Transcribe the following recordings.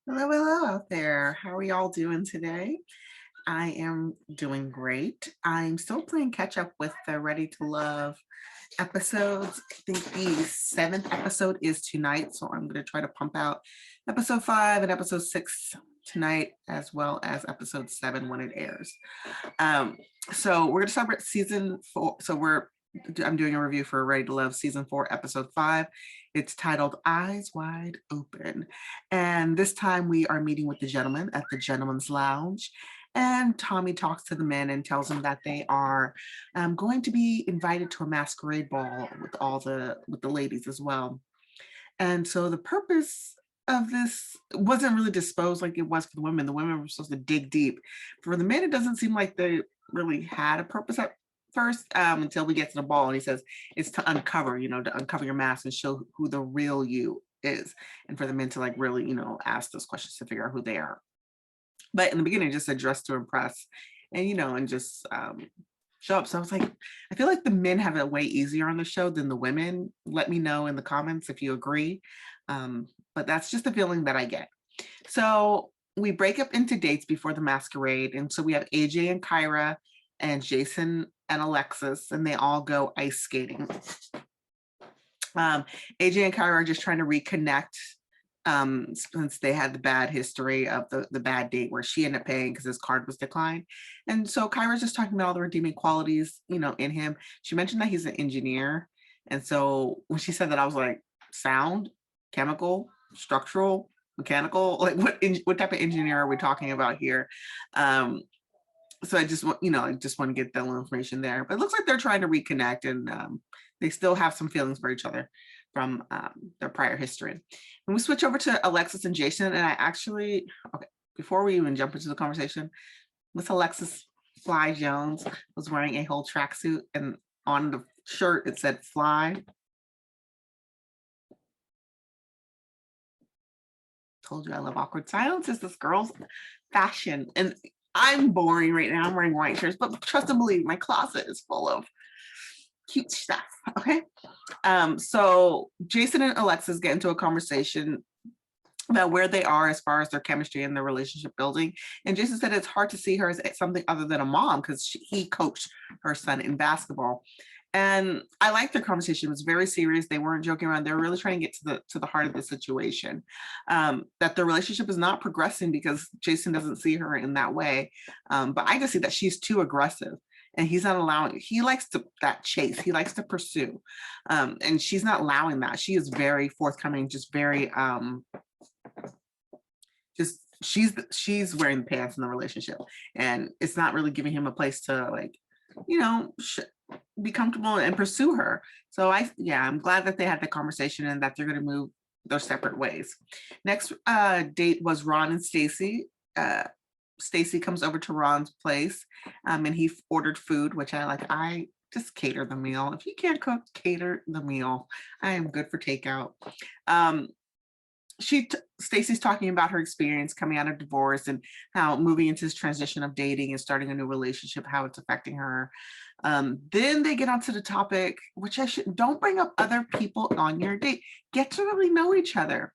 Hello, hello out there. How are y'all doing today? I am doing great. I'm still playing catch up with the Ready to Love episodes. I think the seventh episode is tonight, so I'm going to try to pump out episode 5 and episode 6 tonight, as well as episode 7 when it airs. Um, so we're going to start season 4. I'm doing a review for Ready to Love season 4, episode 5. It's titled Eyes Wide Open. And this time we are meeting with the gentleman at the Gentleman's Lounge. And Tommy talks to the men and tells them that they are going to be invited to a masquerade ball with the ladies as well. And so the purpose of this wasn't really disposed like it was for the women. The women were supposed to dig deep. For the men, it doesn't seem like they really had a purpose at first, until we get to the ball. And he says it's to uncover, to uncover your mask and show who the real you is. And for the men to like really, ask those questions to figure out who they are. But in the beginning, just addressed to impress and, and just show up. So I was like, I feel like the men have it way easier on the show than the women. Let me know in the comments if you agree. But that's just the feeling that I get. So we break up into dates before the masquerade. And so we have AJ and Kyra and Jason and Alexis, and they all go ice skating. AJ and Kyra are just trying to reconnect since they had the bad history of the bad date where she ended up paying because his card was declined. And so Kyra's just talking about all the redeeming qualities, in him. She mentioned that he's an engineer. And so when she said that, I was like, sound, chemical, structural, mechanical, like what type of engineer are we talking about here? So I just want, I just want to get that little information there. But it looks like they're trying to reconnect, and they still have some feelings for each other from their prior history. And we switch over to Alexis and Jason, and okay, before we even jump into the conversation, Miss Alexis Fly Jones was wearing a whole tracksuit, and on the shirt it said Fly. Told you I love awkward silence. Is this girl's fashion, and I'm boring right now. I'm wearing white shirts, but trust and believe, my closet is full of cute stuff. Okay. So Jason and Alexis get into a conversation about where they are as far as their chemistry and their relationship building. And Jason said it's hard to see her as something other than a mom because he coached her son in basketball. And I liked their conversation. It was very serious. They weren't joking around. They were really trying to get to the heart of the situation. That their relationship is not progressing because Jason doesn't see her in that way. But I just see that she's too aggressive. And he's not allowing. He likes that chase. He likes to pursue, and she's not allowing that. She is very forthcoming, just very, just she's wearing the pants in the relationship, and it's not really giving him a place to like, be comfortable and pursue her. So I'm glad that they had the conversation and that they're going to move their separate ways. Next date was Ron and Stacy. Stacy comes over to Ron's place, and he ordered food, which I like. I just cater the meal. If you can't cook, cater the meal. I am good for takeout. Stacy's talking about her experience coming out of divorce and how moving into this transition of dating and starting a new relationship, how it's affecting her. Then they get onto the topic, which don't bring up other people on your date. Get to really know each other.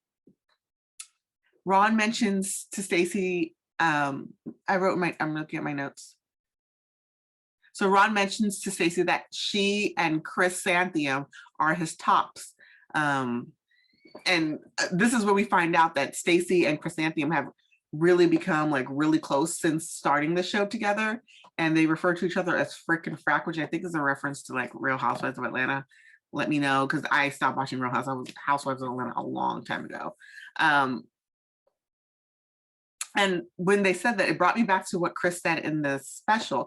Ron mentions to Stacy, I'm looking at my notes. So Ron mentions to Stacy that she and Chris Santhium are his tops. And this is where we find out that Stacy and Chrysanthemum have really become like really close since starting the show together. And they refer to each other as Frick and Frack, which I think is a reference to like Real Housewives of Atlanta. Let me know, because I stopped watching Real Housewives of Atlanta a long time ago. And when they said that, it brought me back to what Chris said in the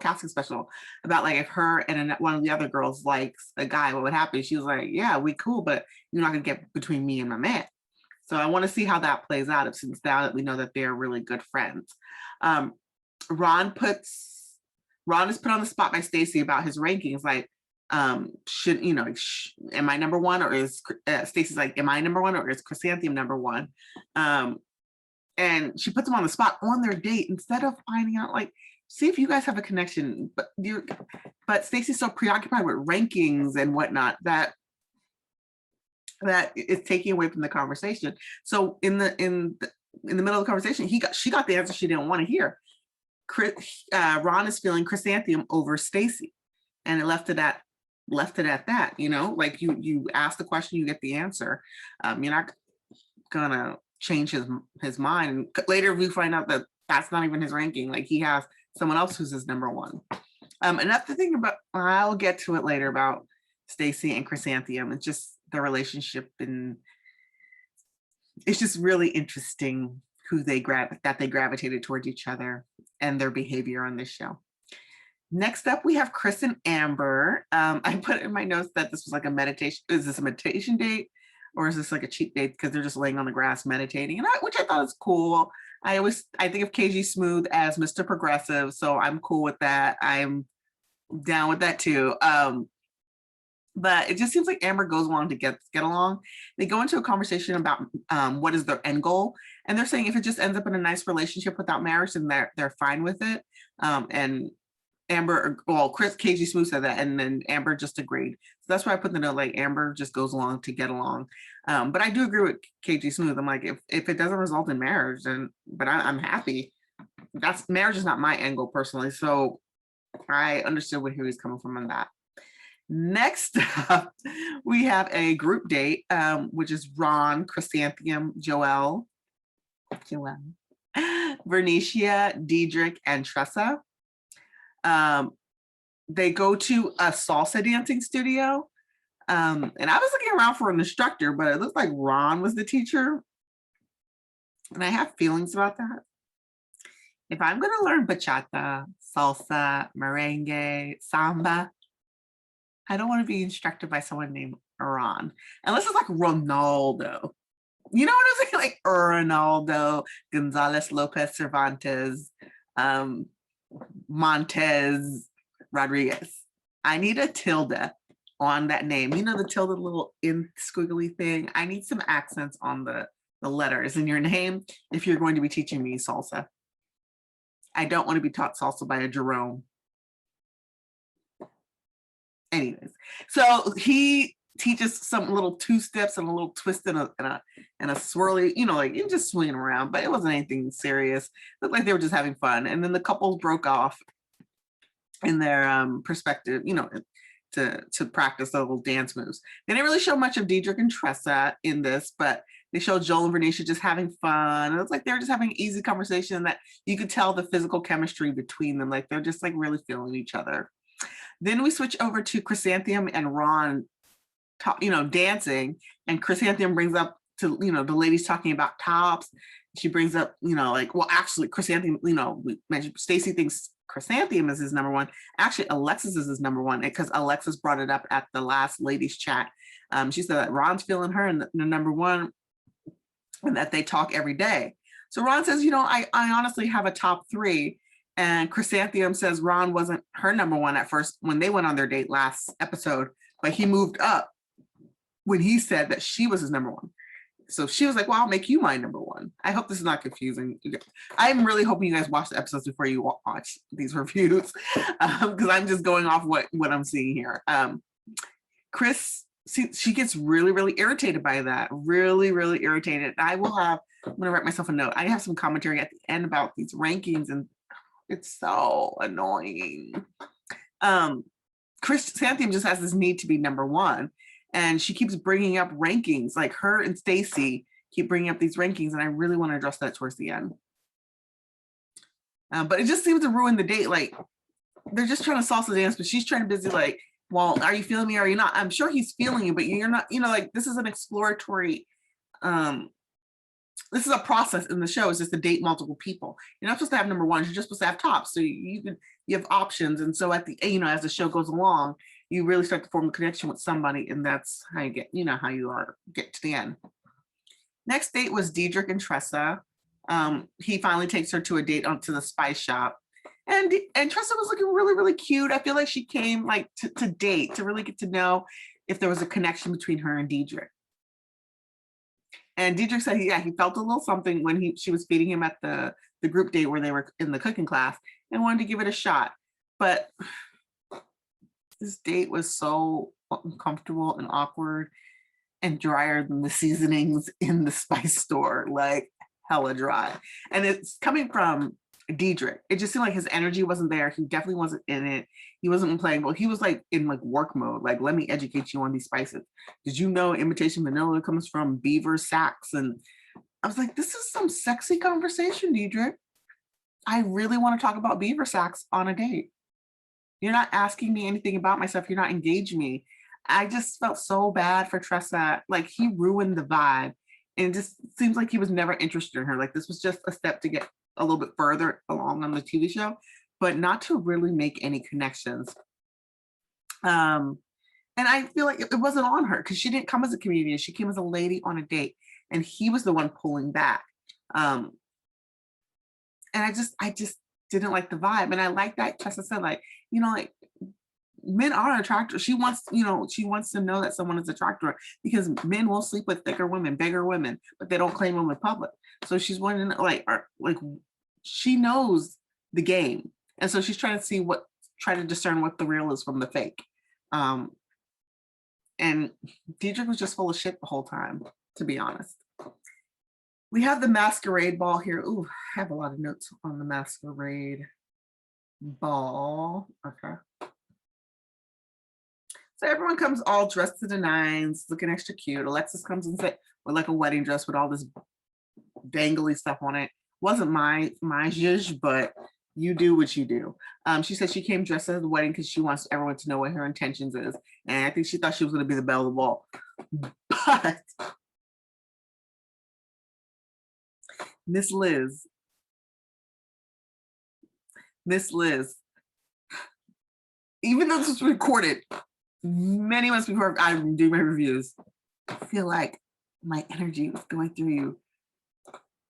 casting special, about like if her and one of the other girls likes a guy, what would happen? She was like, yeah, we cool, but you're not gonna get between me and my man. So I want to see how that plays out, since now that we know that they're really good friends. Ron is put on the spot by Stacy about his rankings, like, am I number one, or is Stacy's like, am I number one, or is Chrysanthemum number one? And she puts them on the spot on their date instead of finding out, like, see if you guys have a connection. But Stacy's so preoccupied with rankings and whatnot that it's taking away from the conversation. So in the in the middle of the conversation, she got the answer she didn't want to hear. Ron is feeling Chrysanthemum over Stacy, and it left it at that. Like you ask the question, you get the answer. You're not gonna change his mind. And later we find out that that's not even his ranking. Like he has someone else who's his number one. And that's the thing about, I'll get to it later about Stacy and Chrysanthemum. It's just their relationship, and it's just really interesting that they gravitated towards each other and their behavior on this show. Next up, we have Chris and Amber. I put in my notes that this was like a meditation. Is this a meditation date, or is this like a cheat date because they're just laying on the grass meditating? Which I thought was cool. I think of KG Smooth as Mr. Progressive, so I'm cool with that. I'm down with that too. But it just seems like Amber goes along to get along. They go into a conversation about what is their end goal, and they're saying if it just ends up in a nice relationship without marriage, then they're fine with it. And Chris KG Smooth said that, and then Amber just agreed. So that's why I put the note, like Amber just goes along to get along. But I do agree with KG Smooth. I'm like, if it doesn't result in marriage, then I'm happy. Marriage is not my end goal personally. So I understood where he was coming from on that. Next up, we have a group date, which is Ron, Chrysanthemum, Joelle, Vernicia, Dedrick, and Tressa. They go to a salsa dancing studio. And I was looking around for an instructor, but it looked like Ron was the teacher. And I have feelings about that. If I'm going to learn bachata, salsa, merengue, samba, I don't want to be instructed by someone named Ron. Unless it's like Ronaldo. You know what I'm saying? Like Ronaldo, Gonzalez Lopez Cervantes, Montez Rodriguez. I need a tilde on that name. You know, the tilde little in squiggly thing. I need some accents on the letters in your name if you're going to be teaching me salsa. I don't want to be taught salsa by a Jerome. Anyways, so he teaches some little two steps and a little twist and a swirly, like you're just swinging around, but it wasn't anything serious. It looked like they were just having fun. And then the couples broke off in their perspective, to practice the little dance moves. They didn't really show much of Dedrick and Tressa in this, but they showed Joel and Vernicia just having fun. It was like they were just having an easy conversation that you could tell the physical chemistry between them. Like they're just like really feeling each other. Then we switch over to Chrysanthemum and Ron, dancing, and Chrysanthemum brings up to, the ladies talking about tops. She brings up, actually Chrysanthemum, we mentioned Stacy thinks Chrysanthemum is his number one. Actually, Alexis is his number one because Alexis brought it up at the last ladies chat. She said that Ron's feeling her and the number one, and that they talk every day. So Ron says, I honestly have a top three. And Chrysanthemum says Ron wasn't her number one at first when they went on their date last episode, but he moved up when he said that she was his number one. So she was like, well, I'll make you my number one. I hope this is not confusing. I'm really hoping you guys watch the episodes before you watch these reviews, because I'm just going off what I'm seeing here. Chris, she gets really, really irritated by that. Really, really irritated. I'm going to write myself a note. I have some commentary at the end about these rankings, and it's so annoying. Chrysanthemum just has this need to be number one, and she keeps bringing up rankings. Like her and Stacy keep bringing up these rankings, and I really want to address that towards the end. But it just seems to ruin the date. Like they're just trying to salsa dance, but she's trying to busy like, well, are you feeling me or are you not? I'm sure he's feeling you, but you're not. Like this is an exploratory. This is a process in the show. It's just to date multiple people. You're not supposed to have number ones. You're just supposed to have tops. So you have options. And so at the as the show goes along, you really start to form a connection with somebody, and that's how you get get to the end. Next date was Dedrick and Tressa. He finally takes her to a date onto the spice shop, and Tressa was looking really, really cute. I feel like she came like to date, to really get to know if there was a connection between her and Dedrick. And Dedrick said, he felt a little something when she was feeding him at the group date where they were in the cooking class, and wanted to give it a shot. But this date was so uncomfortable and awkward and drier than the seasonings in the spice store. Like, hella dry. And it's coming from Dedrick. It just seemed like his energy wasn't there. He definitely wasn't in it. He wasn't playing well. He was like in like work mode. Like, let me educate you on these spices. Did you know imitation vanilla comes from beaver sacks? And I was like, this is some sexy conversation, Dedrick. I really want to talk about beaver sacks on a date. You're not asking me anything about myself. You're not engaging me. I just felt so bad for Tressa. Like, he ruined the vibe. And it just seems like he was never interested in her. Like, this was just a step to get a little bit further along on the TV show, but not to really make any connections. And I feel like it wasn't on her because she didn't come as a comedian. She came as a lady on a date, and he was the one pulling back. And I just didn't like the vibe. And I like that Tressa said, like, like, men are attractive. She wants to know that someone is attracted to her because men will sleep with thicker women, bigger women, but they don't claim them in public. So she's wondering, like she knows the game. And so she's trying to discern what the real is from the fake. And Dedrick was just full of shit the whole time, to be honest. We have the masquerade ball here. Ooh, I have a lot of notes on the masquerade ball. Okay. So everyone comes all dressed to the nines, looking extra cute. Alexis comes in with like a wedding dress with all this dangly stuff on it. Wasn't my zhuzh, but you do what you do. She said she came dressed at the wedding because she wants everyone to know what her intentions is. And I think she thought she was going to be the belle of the ball. But Miss Liz, even though this was recorded many months before I do my reviews, I feel like my energy was going through you.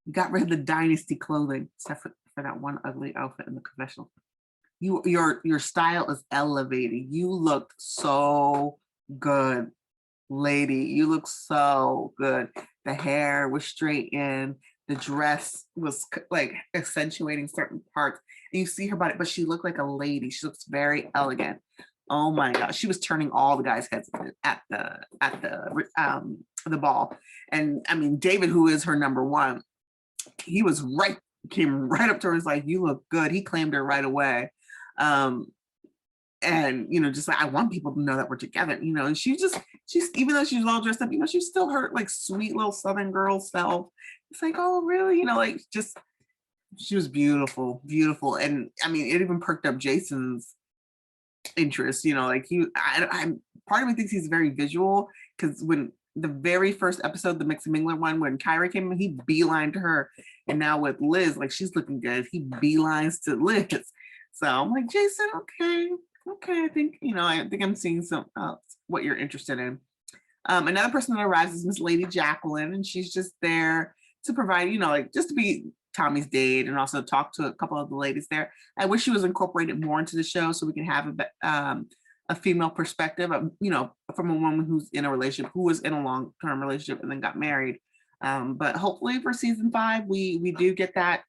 You got rid of the dynasty clothing, except for that one ugly outfit in the confessional. Your style is elevating. You looked so good, lady. You look so good. The hair was straightened. The dress was like accentuating certain parts. And you see her body, but she looked like a lady. She looks very elegant. Oh my gosh, she was turning all the guys' heads at the ball. And I mean, David, who is her number one, he was came right up to her, was like, you look good. He claimed her right away. And just like, I want people to know that we're together, and she's even though she's all dressed up, she's still her like sweet little Southern girl self. It's like, oh really, like, just, she was beautiful. And I mean, it even perked up Jason's interest, like I'm part of me thinks he's very visual, because when the very first episode, the Mix and Mingler one, when Kyra came in, he beelined to her. And now with Liz, like, she's looking good, he beelines to Liz. So I'm like, Jason, okay, I think I'm seeing some what you're interested in. Another person that arrives is Miss Lady Jacqueline, and she's just there to provide, like, just to be Tommy's date and also talk to a couple of the ladies there. I wish she was incorporated more into the show so we can have a female perspective, from a woman who's in a relationship, who was in a long-term relationship and then got married. But hopefully for season 5, we do get that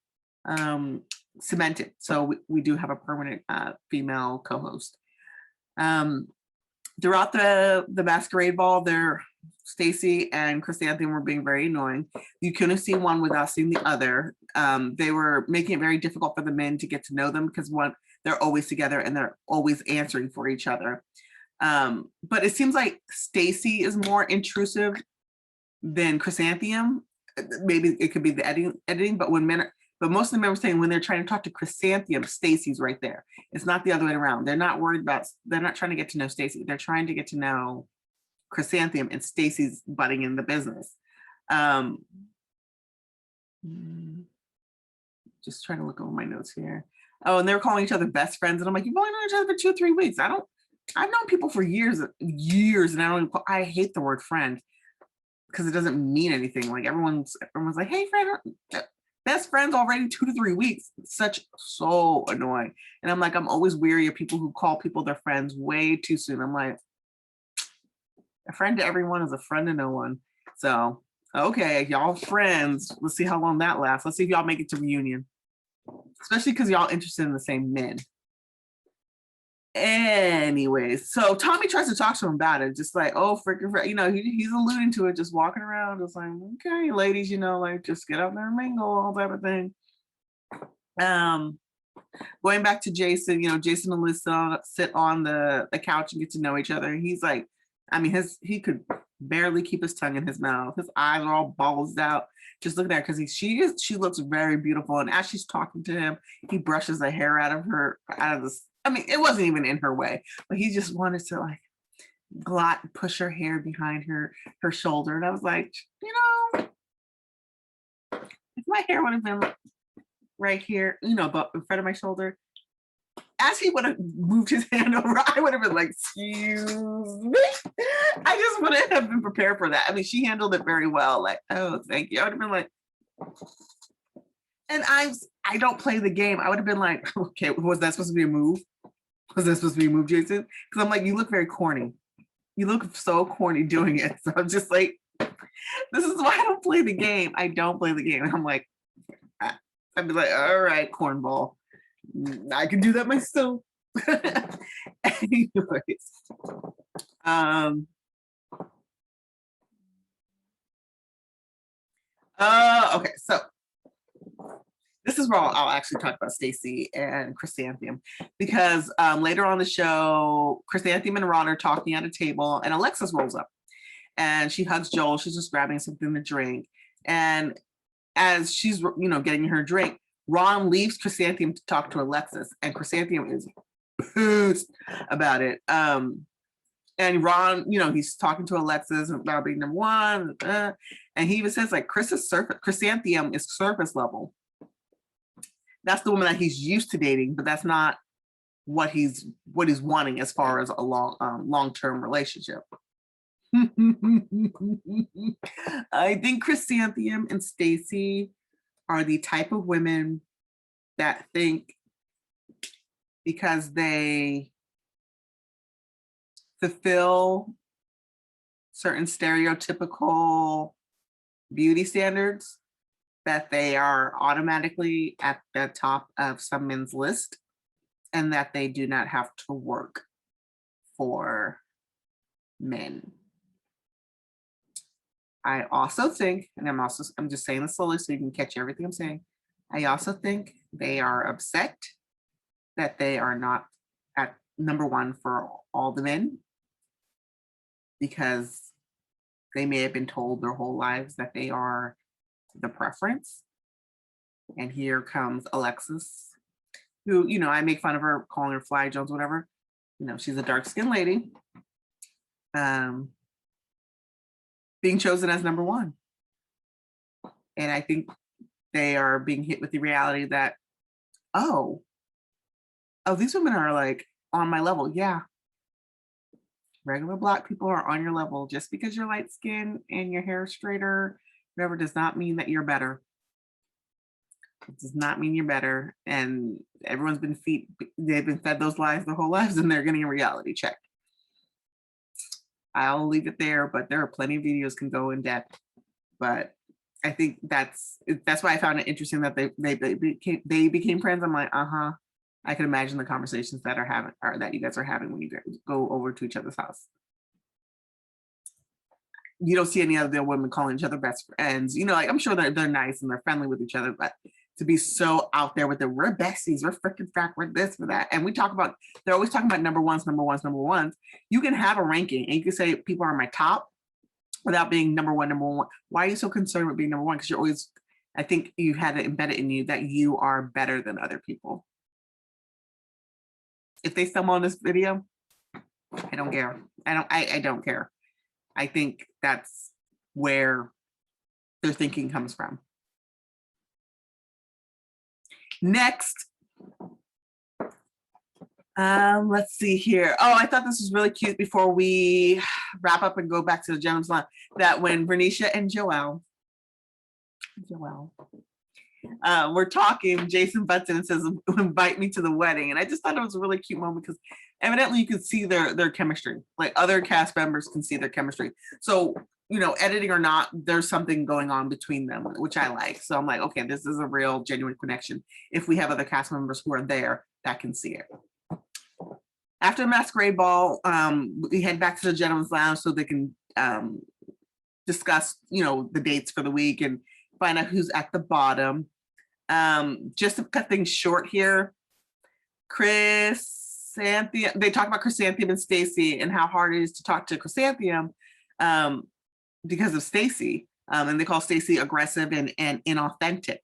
cemented. So we do have a permanent female co-host. Throughout the masquerade ball, Stacy and Chrysanthemum were being very annoying. You couldn't see one without seeing the other. They were making it very difficult for the men to get to know them, because they're always together and they're always answering for each other. But it seems like Stacy is more intrusive than Chrysanthemum. Maybe it could be the editing, but most of the men were saying when they're trying to talk to Chrysanthemum, Stacy's right there. It's not the other way around. They're not trying to get to know Stacy. They're trying to get to know Chrysanthemum, and Stacy's butting in the business. Just trying to look over my notes here. Oh, and they were calling each other best friends. And I'm like, you've only known each other for 2 or 3 weeks. I've known people for years, and I hate the word friend because it doesn't mean anything. Like, everyone's like, hey, friend, best friends already 2 to 3 weeks. It's so annoying. And I'm like, I'm always weary of people who call people their friends way too soon. I'm like, a friend to everyone is a friend to no one. So, okay, y'all friends. Let's see how long that lasts. Let's see if y'all make it to reunion. Especially because y'all interested in the same men. Anyways, so Tommy tries to talk to him about it, just like, oh, freaking, you know, he's alluding to it, just walking around, just like, okay, ladies, you know, like, just get out there and mingle, all type of thing. Going back to Jason, you know, Jason and Liz sit on the couch and get to know each other. He's like, I mean, he could barely keep his tongue in his mouth. His eyes are all bulged out. Just looking at her because she looks very beautiful. And as she's talking to him, he brushes the hair out of this. I mean, it wasn't even in her way, but he just wanted to like push her hair behind her shoulder. And I was like, you know, if my hair would have been right here, you know, but in front of my shoulder, as he would have moved his hand over, I would have been like, excuse me. I just wouldn't have been prepared for that. I mean, she handled it very well. Like, oh, thank you. I would have been like, and I don't play the game. I would have been like, okay, was that supposed to be a move? Was that supposed to be a move, Jason? Because I'm like, you look very corny. You look so corny doing it. So I'm just like, this is why I don't play the game. I don't play the game. And I'm like, I'd be like, all right, cornball. I can do that myself. Anyways. Okay, so this is where I'll actually talk about Stacy and Chrysanthemum, because later on the show, Chrysanthemum and Ron are talking at a table, and Alexis rolls up, and she hugs Joel. She's just grabbing something to drink, and as she's, you know, getting her drink, Ron leaves Chrysanthemum to talk to Alexis, and Chrysanthemum is pissed about it. And Ron, you know, he's talking to Alexis about being number one, and he even says like Chrysanthemum is surface level. That's the woman that he's used to dating, but that's not what he's wanting as far as a long-term relationship. I think Chrysanthemum and Stacy are the type of women that think because they fulfill certain stereotypical beauty standards that they are automatically at the top of some men's list, and that they do not have to work for men. I also think, and I'm just saying this slowly so you can catch everything I'm saying. I also think they are upset that they are not at number one for all the men, because they may have been told their whole lives that they are the preference. And here comes Alexis, who, you know, I make fun of her, calling her Fly Jones, whatever. You know, she's a dark-skinned lady. Being chosen as number one. And I think they are being hit with the reality that, oh, these women are like on my level. Yeah. Regular Black people are on your level. Just because you're light skinned and your hair straighter, whatever, does not mean that you're better. It does not mean you're better. And everyone's been they've been fed those lies their whole lives, and they're getting a reality check. I'll leave it there, but there are plenty of videos can go in depth. But I think that's why I found it interesting that they became friends. I'm like, I can imagine the conversations that that you guys are having when you go over to each other's house. You don't see any other women calling each other best friends. You know, like, I'm sure they're nice and they're friendly with each other, but to be so out there with them, we're besties, we're freaking frack, we're this, we're that. And they're always talking about number ones. You can have a ranking and you can say people are my top without being number one. Why are you so concerned with being number one? Because you're always, I think you had it embedded in you that you are better than other people. If they stumble on this video, I don't care. I don't care. I think that's where their thinking comes from. Next, let's see here. Oh, I thought this was really cute before we wrap up and go back to the gentleman's line, that when Bernicia and Joelle we're talking, Jason butts in and says, invite me to the wedding. And I just thought it was a really cute moment because evidently you could see their chemistry. Like, other cast members can see their chemistry. So, you know, editing or not, there's something going on between them, which I like. So I'm like, okay, this is a real genuine connection. If we have other cast members who are there that can see it. after the masquerade ball, we head back to the gentleman's lounge so they can discuss, the dates for the week and find out who's at the bottom. Just to cut things short here, they talk about Chrysanthemum and Stacy and how hard it is to talk to Chrysanthemum because of Stacy. And they call Stacy aggressive and inauthentic.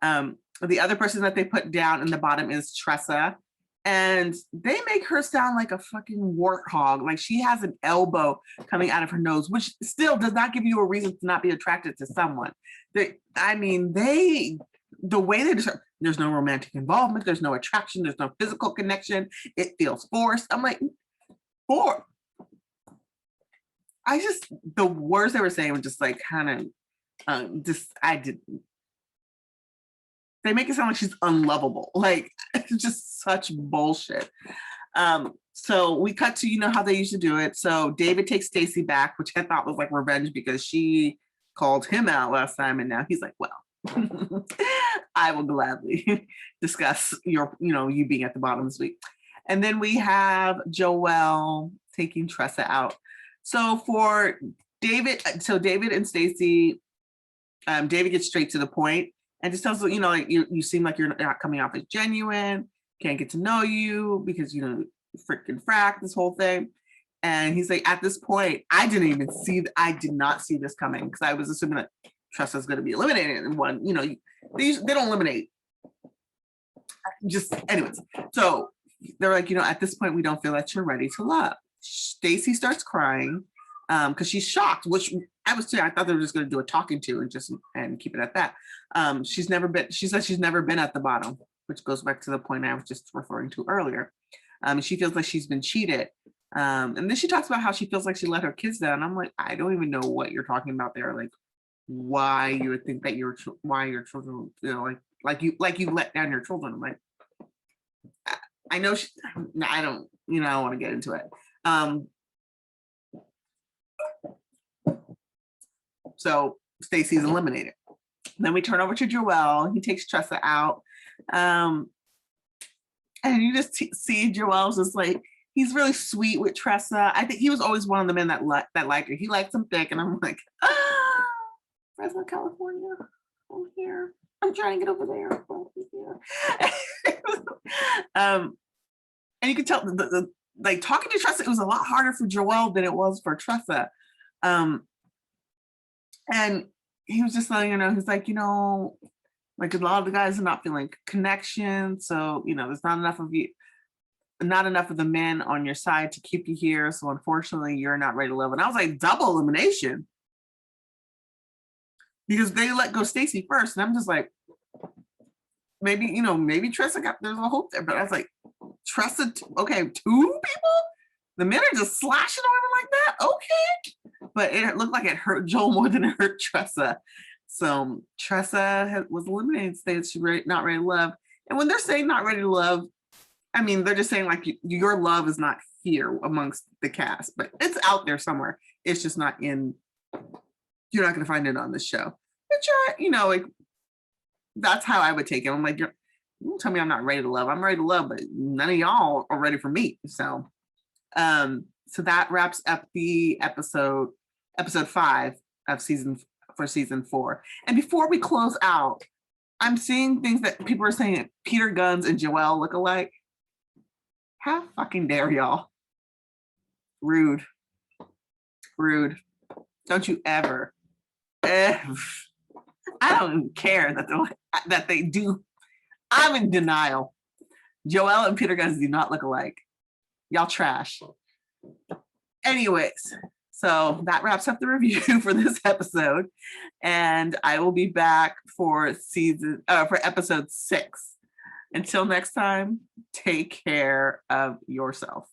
The other person that they put down in the bottom is Tressa. And they make her sound like a fucking warthog. Like she has an elbow coming out of her nose, which still does not give you a reason to not be attracted to someone. The way they describe, there's no romantic involvement, there's no attraction, there's no physical connection. It feels forced. I'm like, the words they were saying were just like kind of, they make it sound like she's unlovable. Like it's just such bullshit. So we cut to, how they used to do it. So David takes Stacy back, which I thought was like revenge because she called him out last time. And now he's like, well, I will gladly discuss you being at the bottom this week. And then we have Joelle taking Tressa out. So for David and Stacy, David gets straight to the point and just tells them, like you seem like you're not coming off as genuine, can't get to know you because, freaking frack, this whole thing. And he's like, at this point, I did not see this coming because I was assuming that Tressa's going to be eliminated in one, they don't eliminate. Just anyways. So they're like, at this point, we don't feel that you're ready to love. Stacy starts crying because she's shocked, which I thought they were just going to do a talking to and keep it at that. She says she's never been at the bottom, which goes back to the point I was just referring to earlier. She feels like she's been cheated. And then she talks about how she feels like she let her kids down. I'm like, I don't even know what you're talking about there. Like why you would think that why your children, like you let down your children. I'm like, I know I don't, I don't want to get into it. So Stacy's eliminated. Then we turn over to Joelle. He takes Tressa out. And you just see Joelle's just like, he's really sweet with Tressa. I think he was always one of the men that liked her. He likes him thick. And I'm like, Fresno, California, over here. I'm trying to get over there. And you can tell like talking to Tressa, it was a lot harder for Joelle than it was for Tressa. And he was just letting her know, he's like, like a lot of the guys are not feeling connection. So, there's not enough of the men on your side to keep you here. So unfortunately, you're not ready to love. And I was like, double elimination. Because they let go Stacy first. And I'm just like, maybe Tressa there's a hope there. But I was like, Tressa, okay, 2 people? The men are just slashing on her like that? Okay. But it looked like it hurt Joel more than it hurt Tressa. So Tressa was eliminated, saying she's not ready to love. And when they're saying not ready to love, I mean, they're just saying like your love is not here amongst the cast, but it's out there somewhere. It's just not in, you're not going to find it on this show. But like, that's how I would take it. I'm like, you tell me I'm not ready to love. I'm ready to love, but none of y'all are ready for me. So that wraps up the episode 5 of season 4. And before we close out, I'm seeing things that people are saying that Peter Guns and Joelle look alike. How fucking dare y'all? Rude. Don't you ever. I don't even care that they do. I'm in denial. Joelle and Peter Guns do not look alike. Y'all trash. Anyways, so that wraps up the review for this episode, and I will be back for episode 6. Until next time, take care of yourself.